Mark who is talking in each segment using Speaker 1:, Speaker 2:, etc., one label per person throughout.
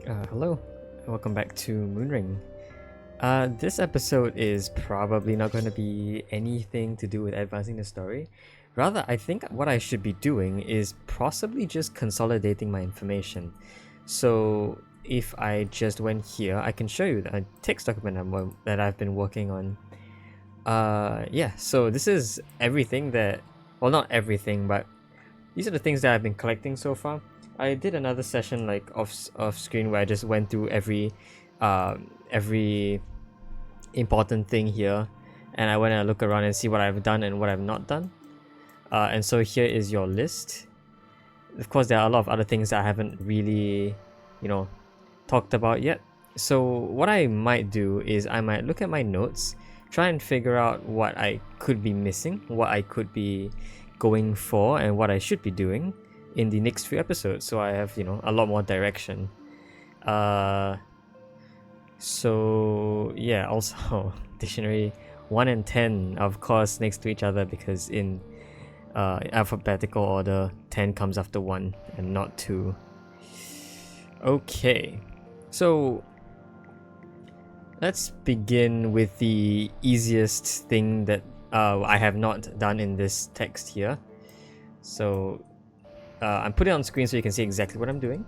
Speaker 1: Hello, welcome back to Moonring. This episode is probably not going to be anything to do with advancing the story. Rather, I think what I should be doing is possibly just consolidating my information. So, if I just went here, I can show you the text document that I've been working on. Yeah, so this is everything that, well, not everything, but these are the things that I've been collecting so far. I did another session like off screen where I just went through every important thing here, and I went and look around and see what I've done and what I've not done. And so here is your list. Of course, there are a lot of other things that I haven't really, talked about yet. So what I might do is I might look at my notes, try and figure out what I could be missing, what I could be going for, and what I should be doing in the next few episodes, so I have a lot more direction. So yeah, also dictionary 1 and 10 of course next to each other, because in alphabetical order 10 comes after 1 and not 2. Okay, so let's begin with the easiest thing that I have not done in this text here. So I'm putting it on screen so you can see exactly what I'm doing.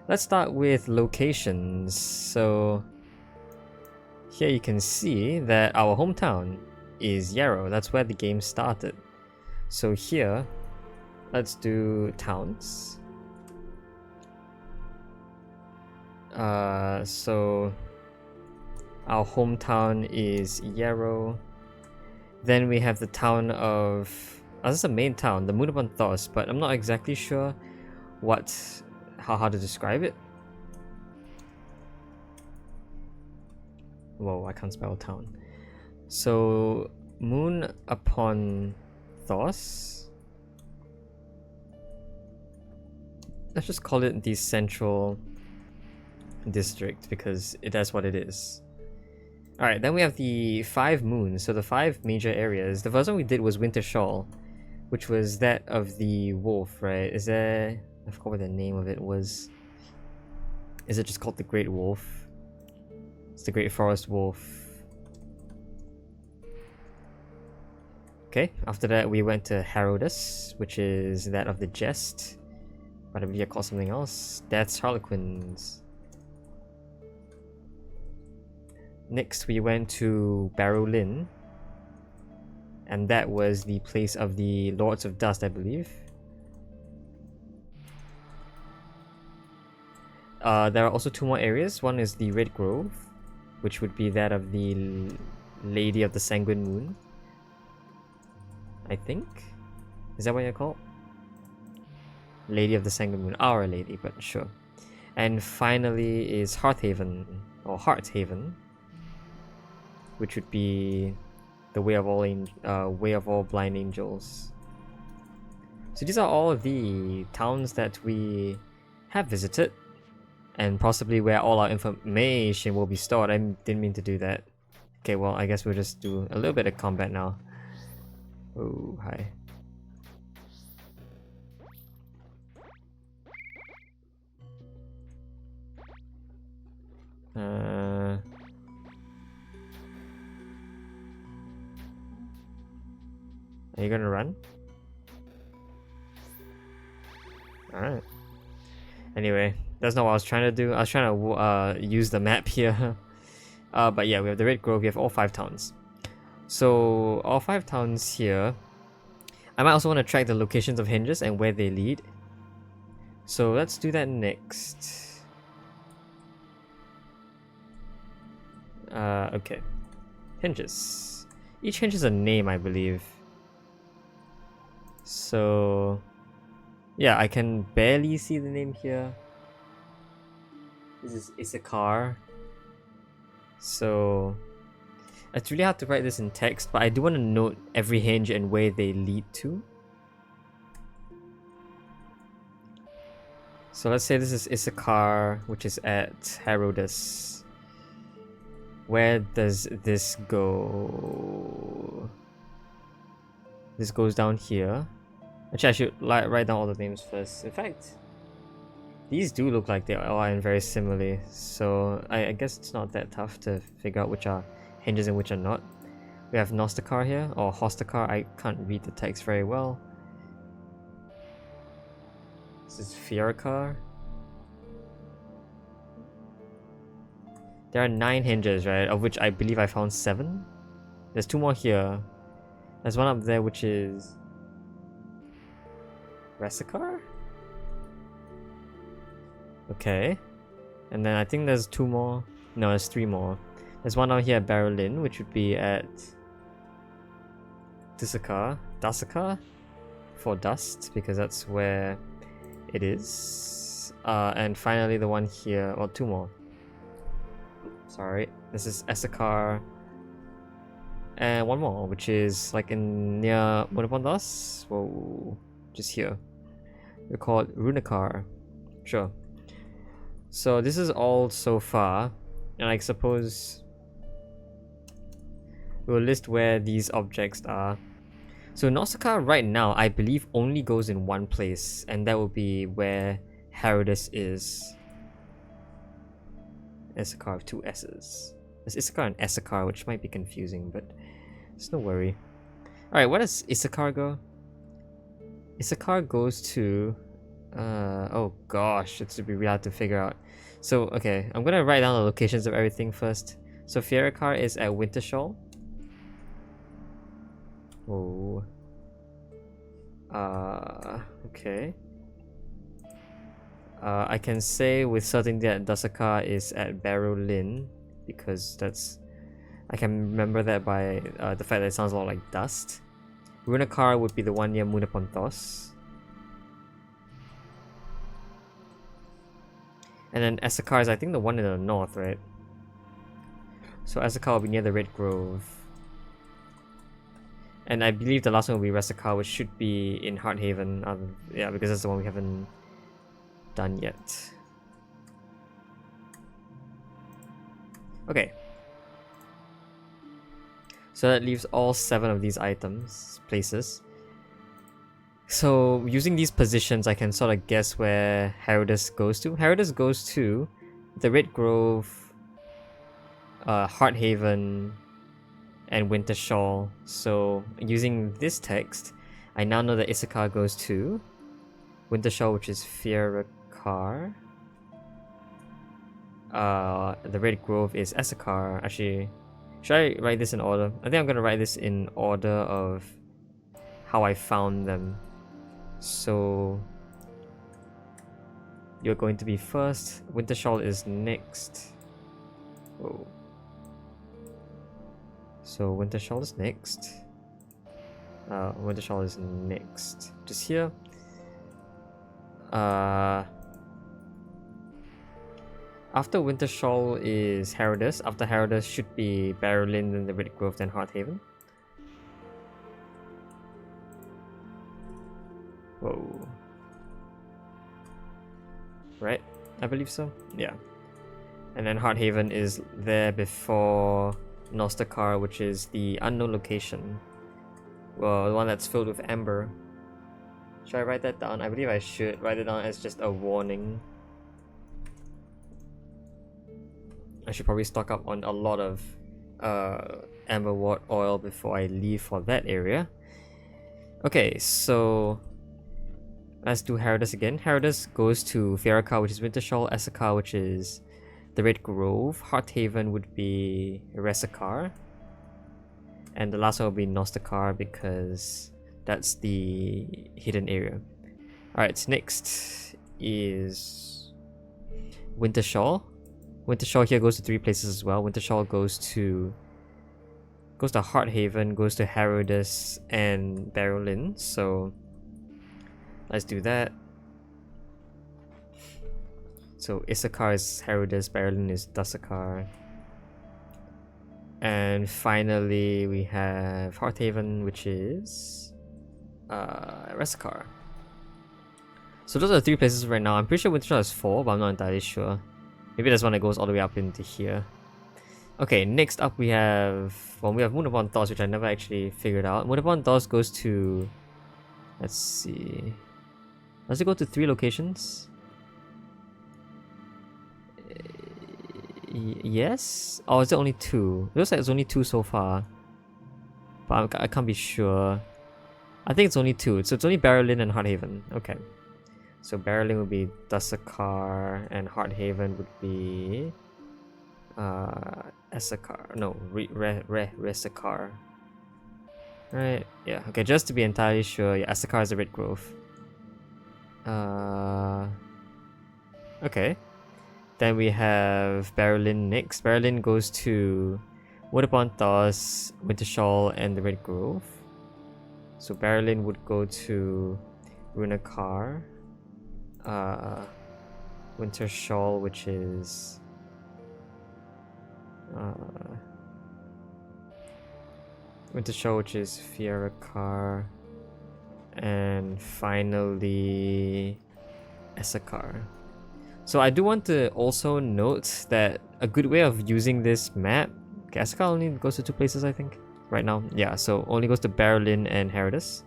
Speaker 1: Let's start with locations. So here you can see that our hometown is Yarrow. That's where the game started. So here, let's do towns. So our hometown is Yarrow. Then we have the town of... this is the main town, the Moonring Thos, but I'm not exactly sure how to describe it. Whoa, I can't spell town. So Moon upon Thos. Let's just call it the central district because that's what it is. Alright, then we have the 5 moons, so the 5 major areas. The first one we did was Winter Shawl, which was that of the wolf, right? I forgot what the name of it was. Is it just called the Great Wolf? It's the Great Forest Wolf. Okay, after that we went to Harrodus, which is that of the Jest. But I believe I called something else. Death's Harlequins. Next we went to Barrowlin, and that was the place of the Lords of Dust, I believe. There are also 2 more areas. One is the Red Grove, which would be that of the Lady of the Sanguine Moon, I think. Is that what you're called? Lady of the Sanguine Moon. Our Lady, but sure. And finally is Hearthaven, or Hearthaven, which would be the Way of all Blind Angels. So these are all of the towns that we have visited, and possibly where all our information will be stored. I didn't mean to do that. Okay, well, I guess we'll just do a little bit of combat now. Oh, hi. Are you gonna run? Alright. Anyway, that's not what I was trying to do. I was trying to use the map here. But yeah, we have the Red Grove, we have all 5 towns. So, all 5 towns here. I might also want to track the locations of hinges and where they lead. So let's do that next. Okay. Hinges. Each hinge is a name, I believe. So yeah, I can barely see the name here. This is Issachar. So it's really hard to write this in text, but I do want to note every hinge and where they lead to. So let's say this is Issachar, which is at Harrodus. Where does this go? This goes down here. Actually, I should write down all the names first. In fact, These do look like they are in very similarly, so I guess it's not that tough to figure out which are hinges and which are not. We have Nostakar here, or Hostakar. I can't read the text very well. This is Fiarakar. There are 9 hinges, right? Of which I believe I found 7. There's 2 more here. There's one up there which is Resakar? Okay. And then I think there's 2 more. No, there's 3 more. There's one out here at Barrelin, which would be at Dasakar for dust, because that's where it is. And finally the one here, well, 2 more. Sorry, this is Esakar. And 1 more, which is like in near Munapondas. Whoa, just here. They're called Runakar. Sure. So this is all so far, and I suppose we'll list where these objects are. So Nosaka right now, I believe, only goes in one place, and that will be where Herodis is. Issacar with 2 S's. There's Issachar and Essacar, which might be confusing, but it's no worry. Alright, where does Issachar go? Issachar goes to... oh gosh, it's to be really hard to figure out. So, okay, I'm gonna write down the locations of everything first. So Fiarakar is at Wintershall. Oh. Okay. I can say with certainty that Dasaka is at Barrowlin, because that's... I can remember that by the fact that it sounds a lot like dust. Runakar would be the one near Munapontos. And then Esakar is, I think, the one in the north, right? So Esakar will be near the Red Grove. And I believe the last one will be Resakar, which should be in Hearthaven. Yeah, because that's the one we haven't done yet. Okay. So that leaves all 7 of these places. So using these positions, I can sort of guess where Herodis goes to. Herodis goes to the Red Grove, Hearthaven, and Wintershall. So using this text, I now know that Issachar goes to Wintershall, which is Fiarakar. The Red Grove is Issachar. Actually, should I write this in order? I think I'm gonna write this in order of how I found them. So you're going to be first. Wintershall is next. Oh. So Wintershall is next. Wintershall is next. Just here. After Wintershall is Herodis. After Herodis should be Barrowlin, then the Red Grove, then Hearthaven. Whoa. Right? I believe so. Yeah. And then Hearthaven is there before Nostakar, which is the unknown location. Well, the one that's filled with amber. Should I write that down? I believe I should write it down as just a warning. I should probably stock up on a lot of amberwort oil before I leave for that area. Okay, so let's do Herodis again. Herodis goes to Fiarakar, which is Wintershall, Issachar, which is the Red Grove, Hearthaven would be Resakar, and the last one will be Nostakar because that's the hidden area. Alright, next is Wintershall. Wintershall here goes to 3 places as well. Wintershall goes to Hearthaven, goes to Herodis and Barrowlin. So let's do that. So Issachar is Herodis, Barrowlin is Dasakar. And finally we have Hearthaven, which is Resakar. So those are the 3 places right now. I'm pretty sure Wintershall is 4, but I'm not entirely sure. Maybe there's one that goes all the way up into here. Okay, next up we have... well, we have Munabon Thos, which I never actually figured out. Munabon Thos goes to... let's see... does it go to 3 locations? Yes? Or is it only 2? It looks like it's only 2 so far. But I can't be sure. I think it's only 2. So it's only Barrowlin and Hearthaven. Okay. So Barrowlin would be Dusakar and Hearthaven would be Esakar. No, Resakar. Right, yeah. Okay, just to be entirely sure, yeah, Esakar is a Red Grove. Okay. Then we have Barrowlin next. Barrowlin goes to Woodupon Toss, Wintershawl, and the Red Grove. So Barrowlin would go to Runakar, Wintershawl, which is Fiarakar, and finally Esakar. So I do want to also note that a good way of using this map, okay, Esakar only goes to 2 places I think right now. Yeah, so only goes to Barrowlin and Herodis.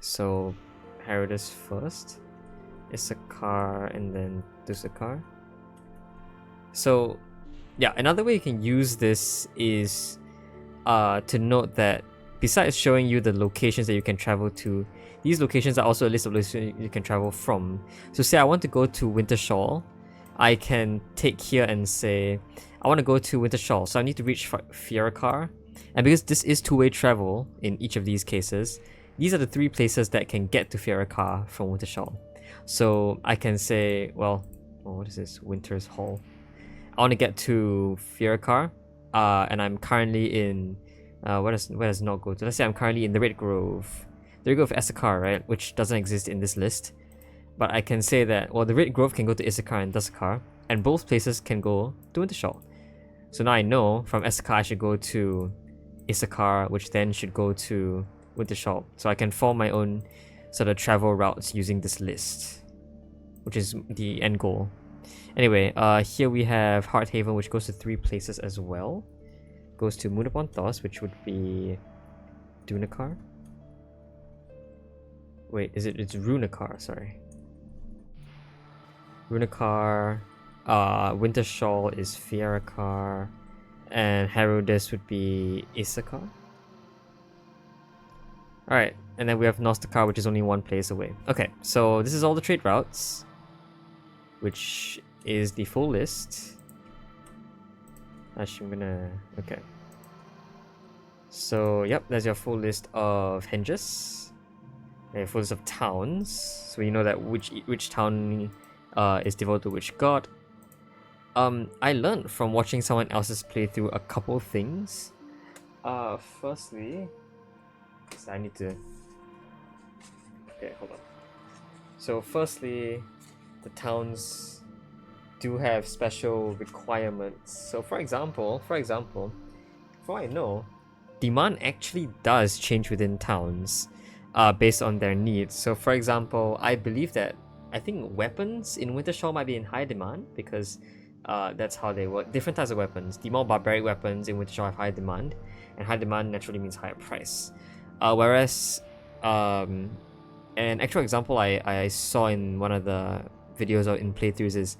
Speaker 1: So Herodis first, Issacar, and then Dusakar. So yeah, another way you can use this is to note that besides showing you the locations that you can travel to, these locations are also a list of locations you can travel from. So say I want to go to Wintershawl, I can take here and say I want to go to Wintershawl, so I need to reach Fiarakar. And because this is 2-way travel in each of these cases, these are the 3 places that can get to Fiarakar from Wintershawl. So I can say, well, what is this? Winter's Hall. I want to get to Fiarakar, and I'm currently in where does it not go to? Let's say I'm currently in the Red Grove. The Red Grove of Esakar, right? Which doesn't exist in this list. But I can say that, well, the Red Grove can go to Issacar and Dusakar, and both places can go to Wintershawl. So now I know from Esakar I should go to Issacar, which then should go to Wintershawl. So I can form my own sort of travel routes using this list, which is the end goal. Anyway, here we have Hearthaven, which goes to 3 places as well. Goes to Moonupon Toss, which would be Dunakar. Wait, it's Runakar, sorry. Runakar, Wintershawl is Fiarakar, and Herodis would be Issacar. Alright, and then we have Nostakar, which is only 1 place away. Okay, so this is all the trade routes, which is the full list. Actually, I'm gonna... okay. So, yep, there's your full list of henges. A full list of towns. So you know that which town is devoted to which god. I learned from watching someone else's playthrough a couple things. Firstly... so I need to... okay, hold on. So firstly, the towns do have special requirements. So for example, for I know, demand actually does change within towns based on their needs. So for example, I believe that I think weapons in Wintershawl might be in high demand because that's how they work. Different types of weapons. The more barbaric weapons in Wintershawl have high demand, and high demand naturally means higher price. Whereas an actual example I saw in one of the videos or in playthroughs is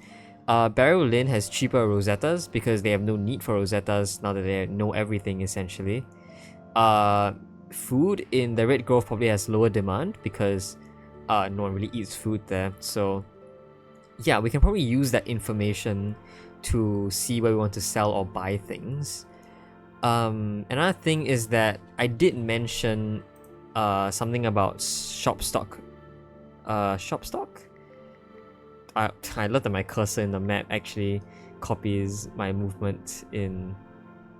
Speaker 1: Barrowlin has cheaper Rosettas because they have no need for Rosettas now that they know everything essentially. Food in the Red Grove probably has lower demand because no one really eats food there. So yeah, we can probably use that information to see where we want to sell or buy things. Another thing is that I did mention something about shop stock. I love that my cursor in the map actually copies my movement in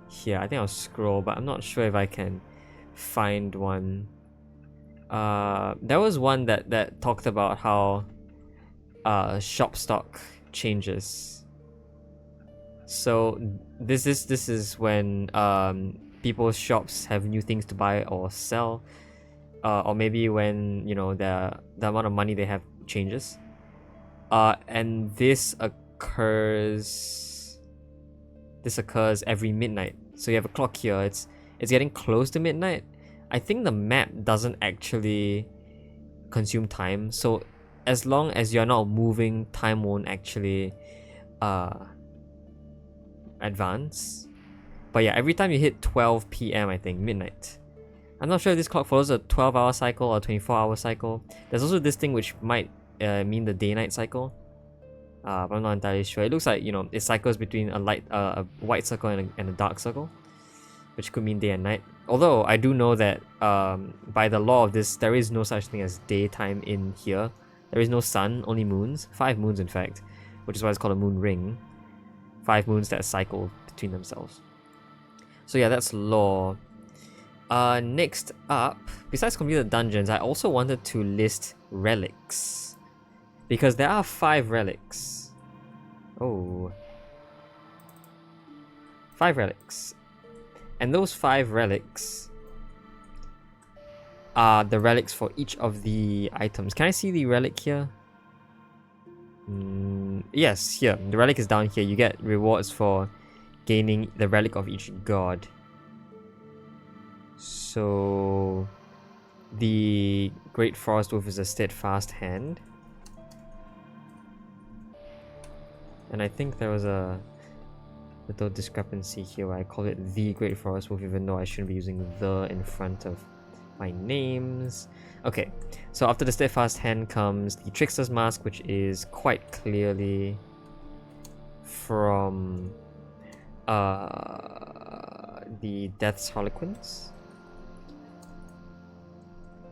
Speaker 1: here. I think I'll scroll, but I'm not sure if I can find one. There was one that talked about how shop stock changes. So this is when people's shops have new things to buy or sell, or maybe when, you know, the amount of money they have changes. And this occurs every midnight. So you have a clock here. It's getting close to midnight. I think the map doesn't actually consume time. So as long as you're not moving, time won't actually advance. But yeah, every time you hit 12 p.m, I think, midnight. I'm not sure if this clock follows a 12-hour cycle or 24-hour cycle. There's also this thing which might mean the day-night cycle. But I'm not entirely sure. It looks like, you know, it cycles between a white circle and a dark circle, which could mean day and night. Although I do know that by the law of this, there is no such thing as daytime in here. There is no sun, only moons. 5 moons, in fact, which is why it's called a moon ring. 5 moons that cycle between themselves. So yeah, that's law. Next up, besides completed dungeons, I also wanted to list relics, because there are 5 relics. Oh. 5 relics. And those 5 relics are the relics for each of the items. Can I see the relic here? Yes, here. The relic is down here. You get rewards for gaining the relic of each god. So the Great Forest Wolf is a steadfast hand. And I think there was a little discrepancy here where I call it the Great Forest Wolf, even though I shouldn't be using the in front of my names. Okay, so after the steadfast hand comes the Trickster's Mask, which is quite clearly from the Death's Harlequins.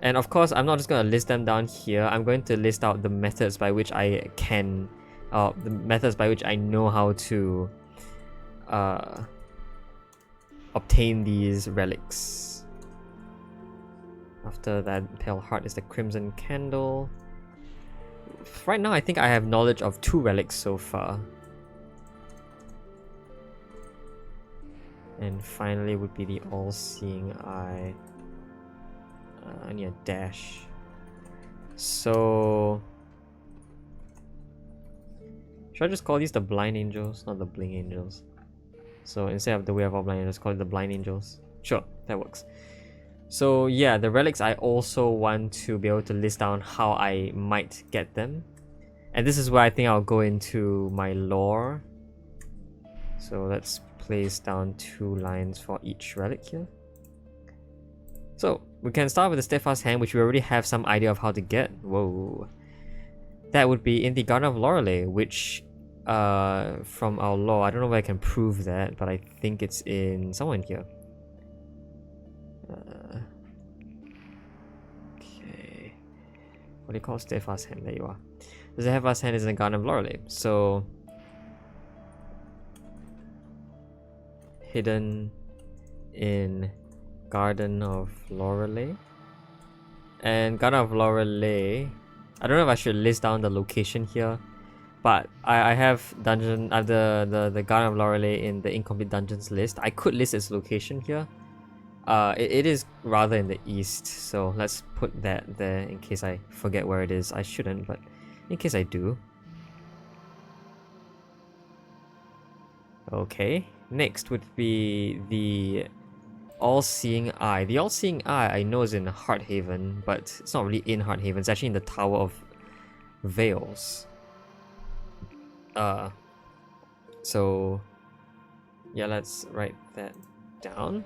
Speaker 1: And of course, I'm not just going to list them down here. I'm going to list out the methods by which I can, the methods by which I know how to obtain these relics. After that pale heart is the Crimson Candle. Right now, I think I have knowledge of 2 relics so far. And finally would be the All-Seeing Eye. I need a dash. So should I just call these the Blind Angels, not the Bling Angels? So instead of the Way of All Blind Angels, call it the Blind Angels. Sure, that works. So yeah, the relics, I also want to be able to list down how I might get them. And this is where I think I'll go into my lore. So let's place down 2 lines for each relic here. So we can start with the Steadfast Hand, which we already have some idea of how to get. Whoa. That would be in the Garden of Lorelei, which from our lore, I don't know if I can prove that, but I think it's in somewhere in here. Okay. What do you call Steadfast Hand? There you are. The Steadfast Hand is in the Garden of Lorelei. So hidden in Garden of Lorelei. And Garden of Lorelei, I don't know if I should list down the location here, but I have dungeon the Garden of Lorelei in the incomplete dungeons list. I could list its location here. It is rather in the east, so let's put that there in case I forget where it is. I shouldn't, but in case I do. Okay, next would be the All-Seeing Eye. The All-Seeing Eye I know is in Hearthaven, but it's not really in Hearthaven. It's actually in the Tower of Veils. So yeah, let's write that down.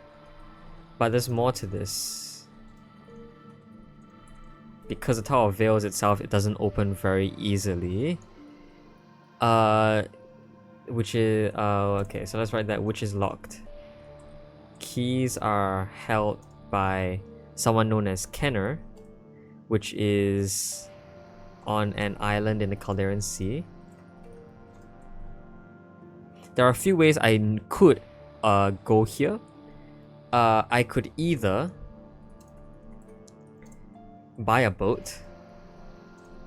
Speaker 1: But there's more to this. Because the Tower of Veils itself, it doesn't open very easily. Which is okay, so let's write that which is locked. Keys are held by someone known as Kenner, which is on an island in the Calderan Sea. There are a few ways I could go here. I could either buy a boat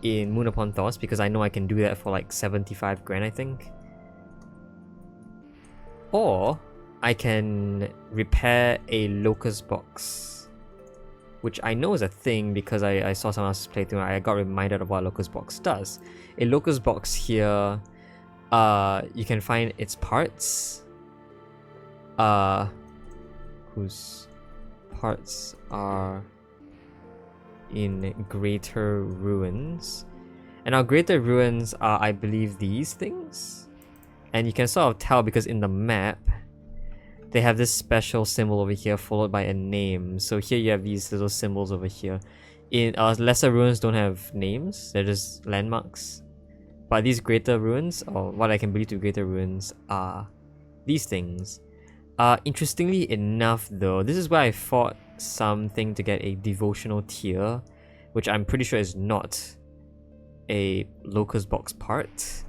Speaker 1: in Moon Upon Thos, because I know I can do that for like 75 grand, I think. Or I can repair a locust box, which I know is a thing because I saw someone else's playthrough and I got reminded of what a locust box does. A locust box here, you can find its parts, whose parts are in Greater Ruins. And our Greater Ruins are, I believe, these things. And you can sort of tell because in the map, they have this special symbol over here followed by a name. So here you have these little symbols over here. In lesser ruins don't have names, they're just landmarks. But these greater ruins, or what I can believe to be greater ruins, are these things. Interestingly enough though, this is where I fought something to get a devotional tier, which I'm pretty sure is not a locust box part.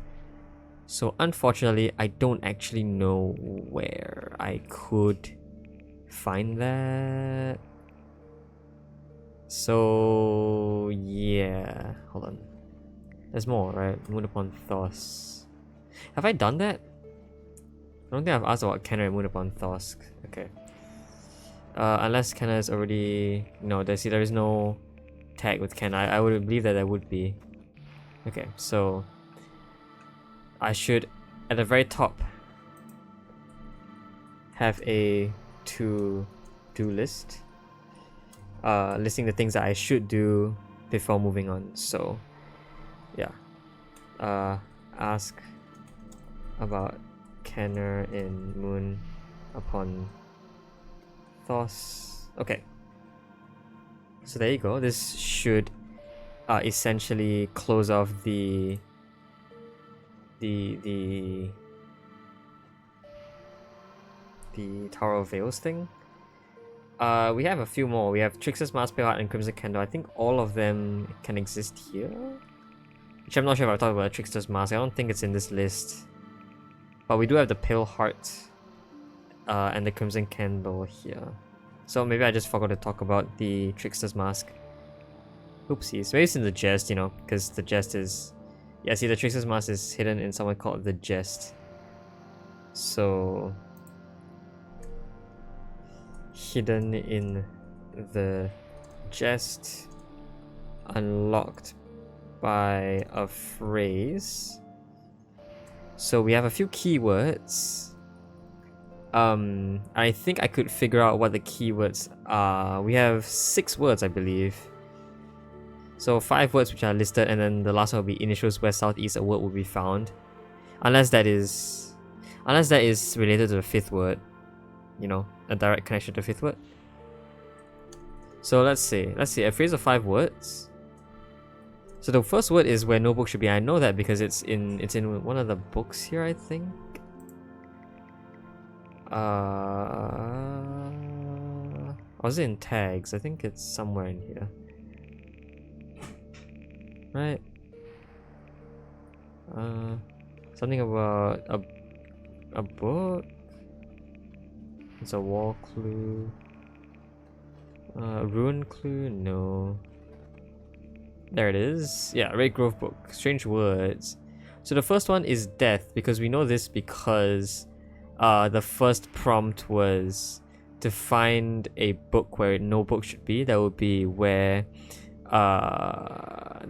Speaker 1: So unfortunately, I don't actually know where I could find that. So yeah, hold on. There's more, right? Moon upon Thosk. Have I done that? I don't think I've asked about Kenner and Moon upon Thosk. Okay. Unless Kenner is already... No, there is no tag with Kenner. I would believe that there would be. Okay, so... I should, at the very top, have a to-do list. Listing the things that I should do before moving on. So, yeah. Ask about Kenner in Moon upon Thosk. Okay. So there you go. This should essentially close off the Tower of Veils thing. We have a few more. We have Trickster's Mask, Pale Heart, and Crimson Candle. I think all of them can exist here. Which I'm not sure if I've talked about Trickster's Mask. I don't think it's in this list. But we do have the Pale Heart and the Crimson Candle here. So maybe I just forgot to talk about the Trickster's Mask. Oopsies. Maybe it's in the Jest, you know, because the Jest is... Yeah, see, the Trickster's Mask is hidden in somewhere called the Jest. So... hidden in the Jest. Unlocked by a phrase. So we have a few keywords. I think I could figure out what the keywords are. We have 6 words, I believe. So 5 words which are listed, and then the last one will be initials where southeast a word will be found. Unless that is related to the 5th word. You know, a direct connection to the 5th word. So let's see, a phrase of 5 words. So the first word is where no book should be. I know that because it's in one of the books here, I think. Or is it in tags? I think it's somewhere in here. Right. Something about a book. It's a wall clue. Ruin clue? No. There it is. Yeah, Red Grove book. Strange words. So the first one is death, because we know this because the first prompt was to find a book where no book should be. That would be where the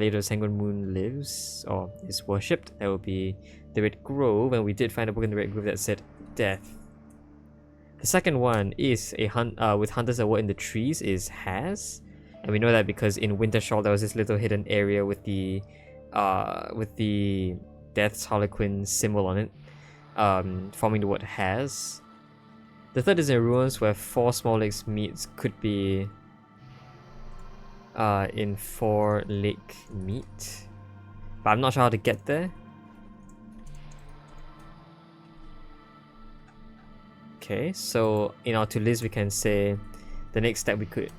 Speaker 1: Lady of Sanguine Moon lives or is worshipped. That would be the Red Grove, and we did find a book in the Red Grove that said death. The second one is a with hunters that were in the trees is has, and we know that because in Wintershaw there was this little hidden area with the Death's Harlequin symbol on it, forming the word has. The third is in ruins where 4 small lakes meets, could be in 4 lake meet, but I'm not sure how to get there. Okay, so in our to list we can say the next step we could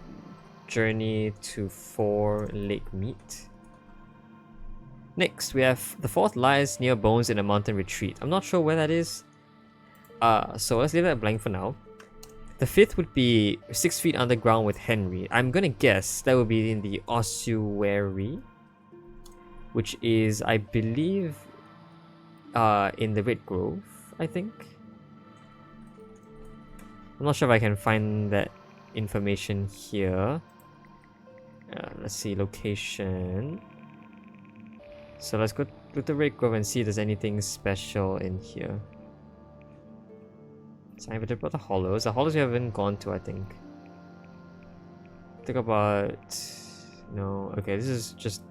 Speaker 1: journey to 4 lake meet. Next we have the 4th lies near bones in a mountain retreat. I'm not sure where that is. So let's leave that blank for now. The 5th would be 6 feet underground with Henry. I'm gonna guess that would be in the ossuary, which is, I believe, in the Red Grove, I think. I'm not sure if I can find that information here. Let's see, location. So let's go to the Red Grove and see if there's anything special in here. So I have about the hollows. The hollows we haven't gone to, I think. Think about... No, okay, this is just...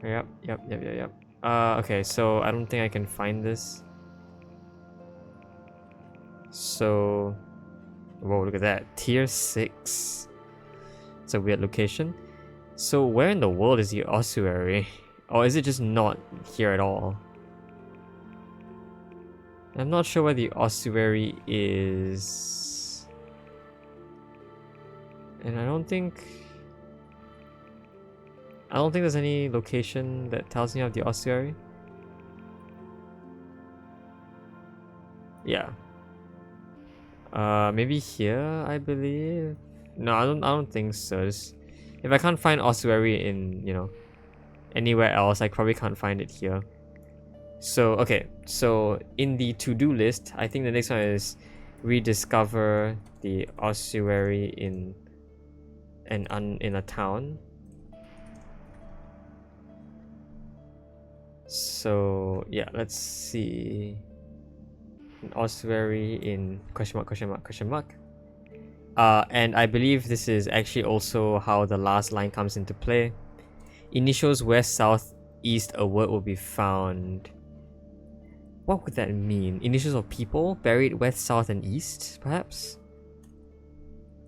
Speaker 1: Yep. Okay, so I don't think I can find this. So, whoa, look at that. Tier 6. It's a weird location. So where in the world is the ossuary? Or is it just not here at all? I'm not sure where the ossuary is. And I don't think there's any location that tells me of the ossuary. Yeah. Maybe here, I believe. No, I don't think so. If I can't find ossuary in, anywhere else, I probably can't find it here. So, okay. So, in the to-do list, I think the next one is rediscover the ossuary in a town. So, yeah, let's see. An ossuary in question mark. And I believe this is actually also how the last line comes into play. Initials west, south, east, a word will be found. What would that mean? Initials of people buried west, south, and east, perhaps?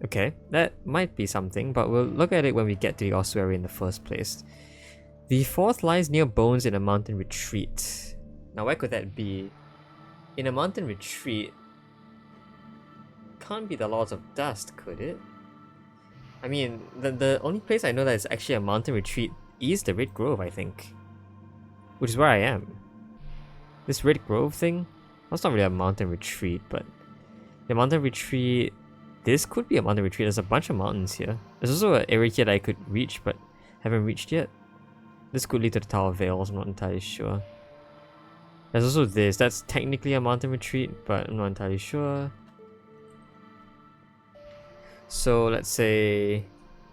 Speaker 1: Okay, that might be something, but we'll look at it when we get to the ossuary in the first place. The fourth lies near bones in a mountain retreat. Now, where could that be? In a mountain retreat, can't be the Lords of Dust, could it? I mean, the only place I know that is actually a mountain retreat is the Red Grove, I think. Which is where I am. This Red Grove thing, that's not really a mountain retreat, but the mountain retreat, this could be a mountain retreat. There's a bunch of mountains here. There's also an area here that I could reach, but haven't reached yet. This could lead to the Tower of Veils, I'm not entirely sure. There's also this, that's technically a mountain retreat, but I'm not entirely sure. So let's say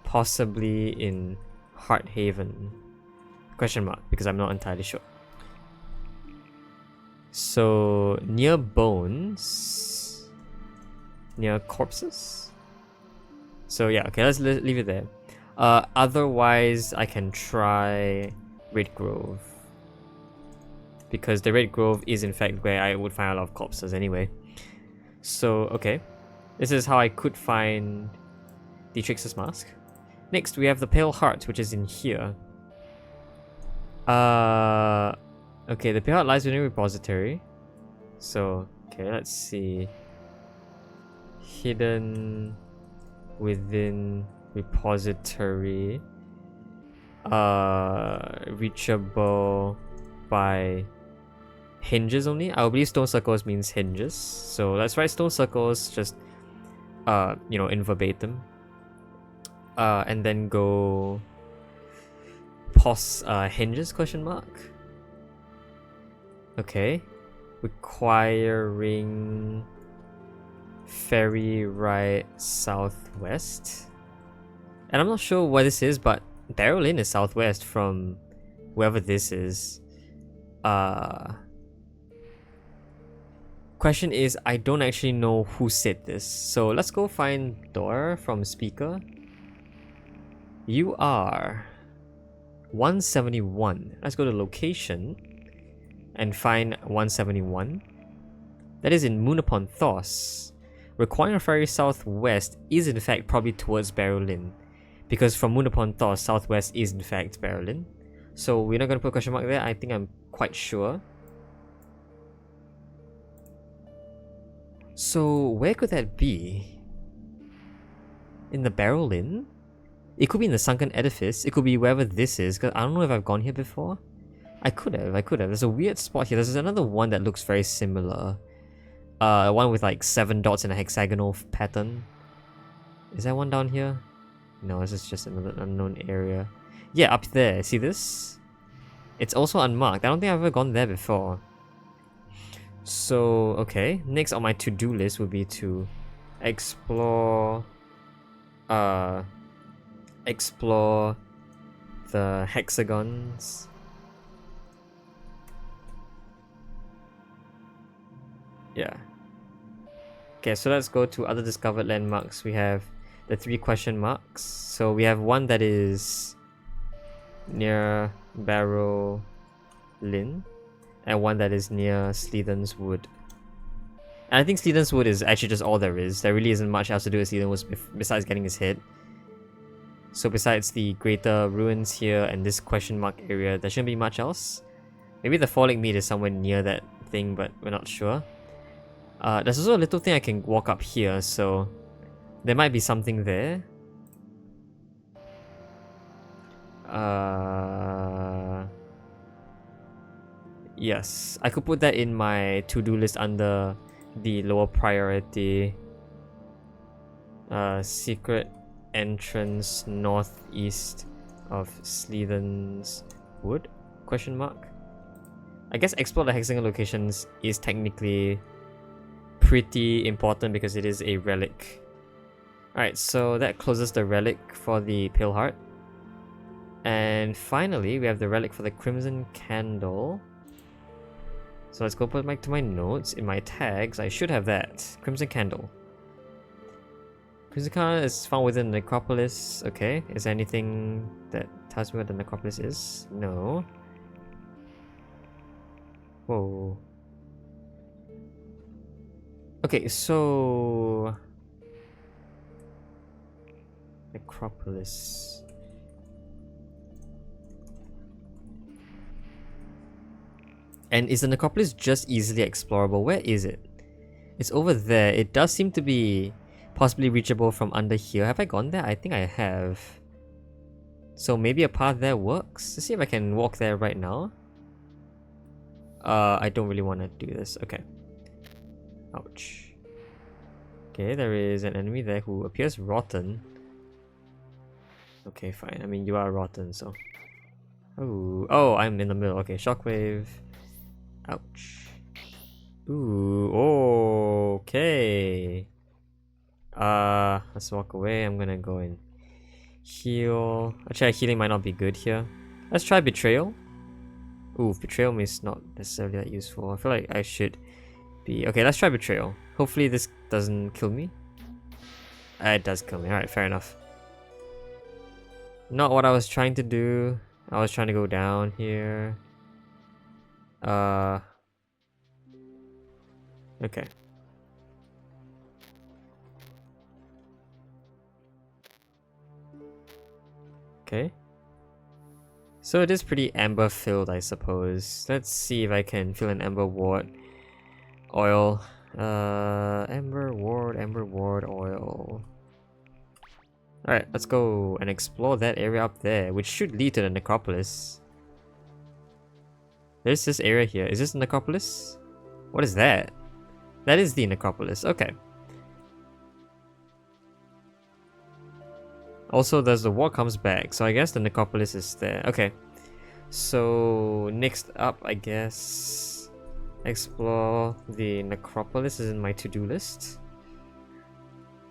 Speaker 1: possibly in Hearthaven? Question mark, because I'm not entirely sure. So near bones, near corpses. So yeah, okay, let's leave it there. Otherwise, I can try Red Grove, because the Red Grove is in fact where I would find a lot of corpses anyway. So okay, this is how I could find the Trickster's Mask. Next, we have the Pale Heart, which is in here. Okay, the Pale Heart lies within a repository. So, okay, let's see. Hidden within repository. Reachable by hinges only. I believe stone circles means hinges. So let's write stone circles just in verbatim. And then go pause hinges question mark. Okay. Requiring ferry right southwest. And I'm not sure what this is, but Barrow Lane is southwest from wherever this is. Question is, I don't actually know who said this. So let's go find Dor from speaker. You are 171. Let's go to location and find 171. That is in Moon upon Thos. Requiring ferry southwest is in fact probably towards Barrow Lane, because from Moon upon Thos, southwest is in fact Barrow Lane. So we're not going to put a question mark there. I think I'm quite sure. So where could that be? In the Barrow Lane? It could be in the Sunken Edifice. It could be wherever this is, because I don't know if I've gone here before. I could have. There's a weird spot here. There's another one that looks very similar. One with like 7 dots in a hexagonal pattern. Is there one down here? No, this is just another unknown area. Yeah, up there. See this? It's also unmarked. I don't think I've ever gone there before. So, okay. Next on my to-do list would be to explore the hexagons. Yeah. Okay, so let's go to other discovered landmarks. We have the 3 question marks. So we have one that is near Barrow Lynn, and one that is near Sleaden's Wood. And I think Sleaden's Wood is actually just all there is. There really isn't much else to do with Sleaden's Wood besides getting his head. So besides the greater ruins here and this question mark area, there shouldn't be much else. Maybe the Falling Meat is somewhere near that thing, but we're not sure. There's also a little thing I can walk up here, so there might be something there. Yes, I could put that in my to-do list under the lower priority. Secret entrance northeast of Sleaden's Wood? Question mark. I guess explore the hexagon locations is technically pretty important because it is a relic. Alright, so that closes the relic for the Pale Heart. And finally, we have the relic for the Crimson Candle. So let's go put back to my notes. In my tags, I should have that. Crimson Candle. Crimson Candle is found within the necropolis. Okay, is there anything that tells me where the necropolis is? No. Whoa. Okay, so... necropolis. And is the necropolis just easily explorable? Where is it? It's over there. It does seem to be possibly reachable from under here. Have I gone there? I think I have. So maybe a path there works? Let's see if I can walk there right now. I don't really want to do this. Okay. Ouch. Okay, there is an enemy there who appears rotten. Okay, fine. I mean, you are rotten, so... Oh, I'm in the middle. Okay, shockwave. Ouch. Ooh, okay. Let's walk away. I'm gonna go and heal. Actually, healing might not be good here. Let's try betrayal. Ooh, betrayal is not necessarily that useful. I feel like I should be... Okay, let's try betrayal. Hopefully this doesn't kill me. It does kill me. Alright, fair enough. Not what I was trying to do. I was trying to go down here. Okay. Okay. So it is pretty amber filled, I suppose. Let's see if I can fill an amber ward oil. Amber ward oil. Alright, let's go and explore that area up there, which should lead to the necropolis. There's this area here. Is this the necropolis? What is that? That is the necropolis. Okay. Also, there's the war comes back, so I guess the necropolis is there. Okay. So, next up, I guess... explore the necropolis is in my to-do list.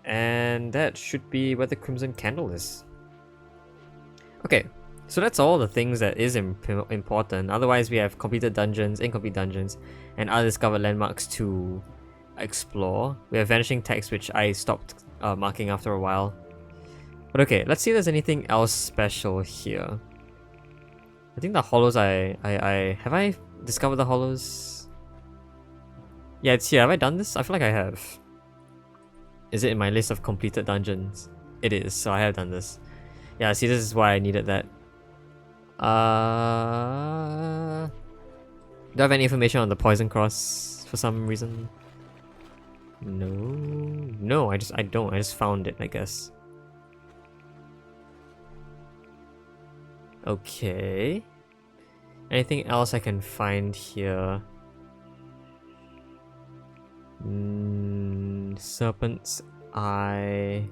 Speaker 1: And that should be where the Crimson Candle is. Okay. So that's all the things that is important. Otherwise, we have completed dungeons, incomplete dungeons, and undiscovered landmarks to explore. We have vanishing text, which I stopped marking after a while. But okay, let's see if there's anything else special here. I think the hollows have I discovered the hollows? Yeah, it's here. Have I done this? I feel like I have. Is it in my list of completed dungeons? It is, so I have done this. Yeah, see, this is why I needed that. Do I have any information on the Poison Cross for some reason? No, I don't. I just found it, I guess. Okay. Anything else I can find here? Serpent's Eye.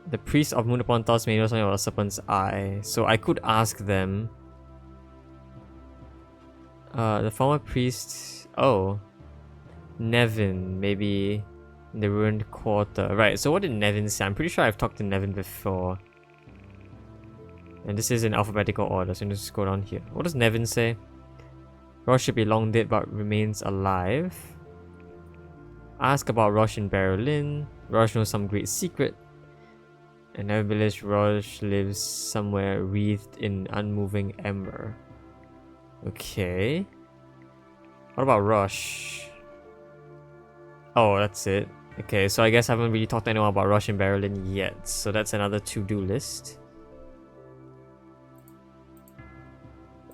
Speaker 1: The priest of Munapontos may know something about Serpent's Eye, so I could ask them. The former priest... Oh. Nevin, maybe in the ruined quarter. Right, so what did Nevin say? I'm pretty sure I've talked to Nevin before. And this is in alphabetical order, so let's just go down here. What does Nevin say? Rosh should be long dead but remains alive. Ask about Rosh in Berlin. Rosh knows some great secret. And every village Roche lives somewhere wreathed in unmoving ember. Okay. What about Roche? Oh, that's it. Okay, so I guess I haven't really talked to anyone about Roche and Berlin yet. So that's another to-do list.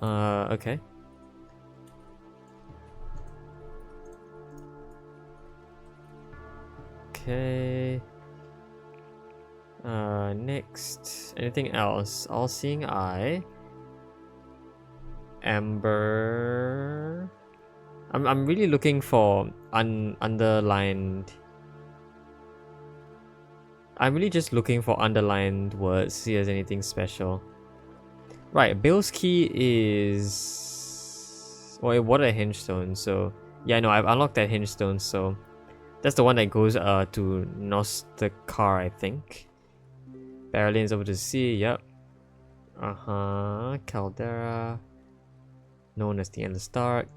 Speaker 1: Okay. Okay. Next. Anything else? All-seeing eye. Amber. I'm really looking for underlined. I'm really just looking for underlined words. See if there's anything special. Right, Bill's key is. Well, what a hinge stone. So yeah, no, I've unlocked that hinge stone. So that's the one that goes to Nostakar, I think. Berlin's over to sea. Yep. Caldera, known as the Endless Dark.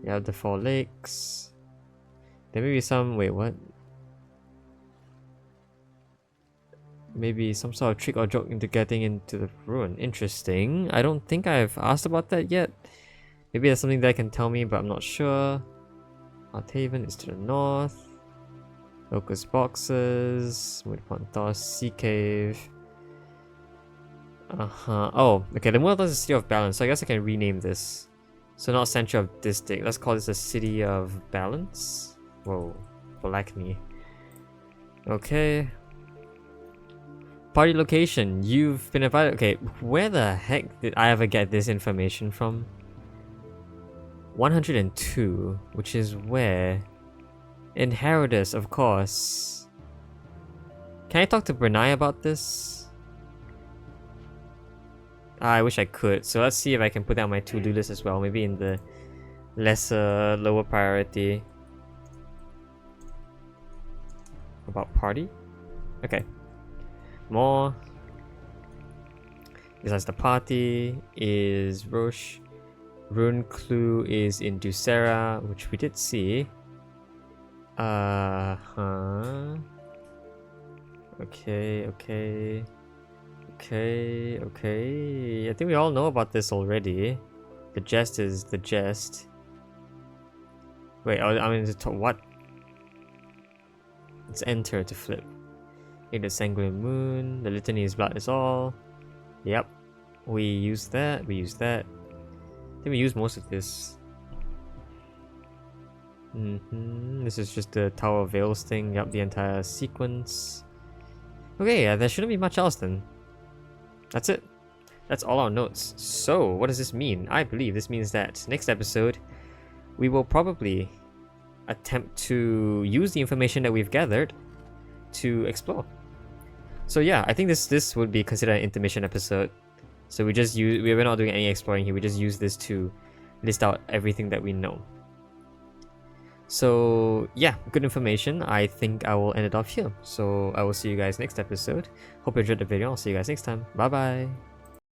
Speaker 1: Yeah, the 4 lakes. There may be some. Wait, what? Maybe some sort of trick or joke into getting into the ruin. Interesting. I don't think I've asked about that yet. Maybe there's something that can tell me, but I'm not sure. Althaven is to the north. Locust boxes. Midpontos, Sea Cave. Oh, okay. The Moonring is the City of Balance, so I guess I can rename this. So not Center of District. Let's call this the City of Balance. Whoa, Blackney. Okay. Party location. You've been invited. Okay, where the heck did I ever get this information from? 102, which is where? In Herodus, of course. Can I talk to Brunei about this? I wish I could. So let's see if I can put that on my to-do list as well. Maybe in the lower priority. About party? Okay. More. Besides the party is Roche. Rune Clue is in Ducera, which we did see. Okay. I think we all know about this already. The jest is the jest. Wait, I mean, what? Let's enter to flip. In the sanguine moon, the litany is blood is all. Yep. We use that. I think we use most of this. This is just the Tower of Veils thing. Yep, the entire sequence. Okay, there shouldn't be much else then. That's it. That's all our notes. So, what does this mean? I believe this means that next episode, we will probably attempt to use the information that we've gathered to explore. So yeah, I think this would be considered an intermission episode. So we're not doing any exploring here. We just use this to list out everything that we know. So yeah, good information. I think I will end it off here. So I will see you guys next episode. Hope you enjoyed the video. I'll see you guys next time. Bye bye.